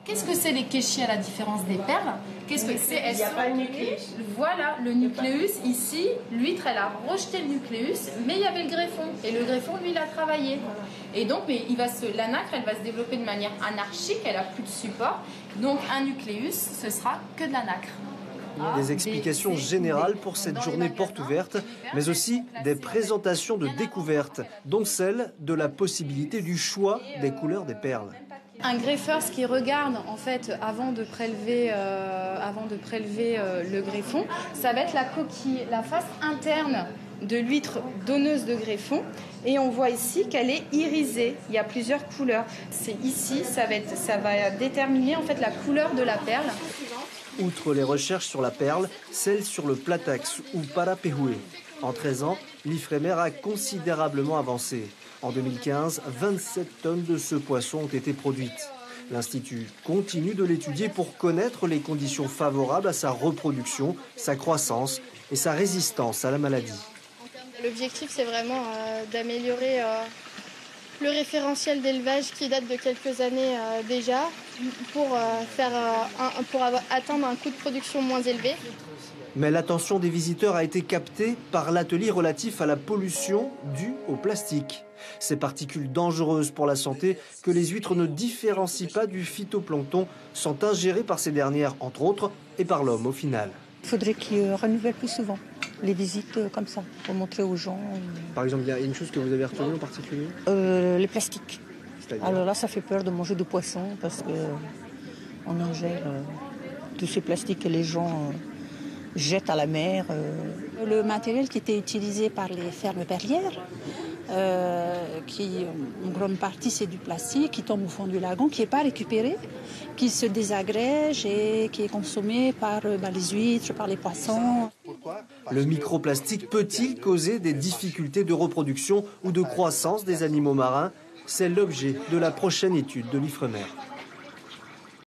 Qu'est-ce que c'est les kéchis à la différence des perles? Qu'est-ce que c'est? Il n'y a pas de nucléus. Voilà, le nucléus, ici, l'huître, elle a rejeté le nucléus, mais il y avait le greffon. Et le greffon, lui, il a travaillé. Et donc, la nacre, elle va se développer de manière anarchique, elle n'a plus de support. Donc, un nucléus, ce sera que de la nacre. Des explications générales pour cette journée porte ouverte, mais aussi des présentations de découvertes, dont celle de la possibilité du choix des couleurs des perles. Un greffeur, ce qu'il regarde en fait avant de prélever le greffon, ça va être la coquille, la face interne de l'huître donneuse de greffon. Et on voit ici qu'elle est irisée. Il y a plusieurs couleurs. C'est ici, ça va déterminer en fait la couleur de la perle. Outre les recherches sur la perle, celles sur le platax ou parapehue. En 13 ans, l'Ifremer a considérablement avancé. En 2015, 27 tonnes de ce poisson ont été produites. L'Institut continue de l'étudier pour connaître les conditions favorables à sa reproduction, sa croissance et sa résistance à la maladie. L'objectif, c'est vraiment d'améliorer le référentiel d'élevage qui date de quelques années déjà pour atteindre un coût de production moins élevé. Mais l'attention des visiteurs a été captée par l'atelier relatif à la pollution due au plastique. Ces particules dangereuses pour la santé que les huîtres ne différencient pas du phytoplancton sont ingérées par ces dernières, entre autres, et par l'homme au final. Il faudrait qu'ils renouvellent plus souvent les visites comme ça, pour montrer aux gens. Par exemple, il y a une chose que vous avez retenue en particulier? Les plastiques. Alors là, ça fait peur de manger du poisson parce qu'on ingère tous ces plastiques que les gens jettent à la mer. Le matériel qui était utilisé par les fermes perlières, qui en grande partie c'est du plastique qui tombe au fond du lagon, qui n'est pas récupéré, qui se désagrège et qui est consommé par les huîtres, par les poissons. Le microplastique peut-il causer des difficultés de reproduction ou de croissance des animaux marins? C'est l'objet de la prochaine étude de l'Ifremer.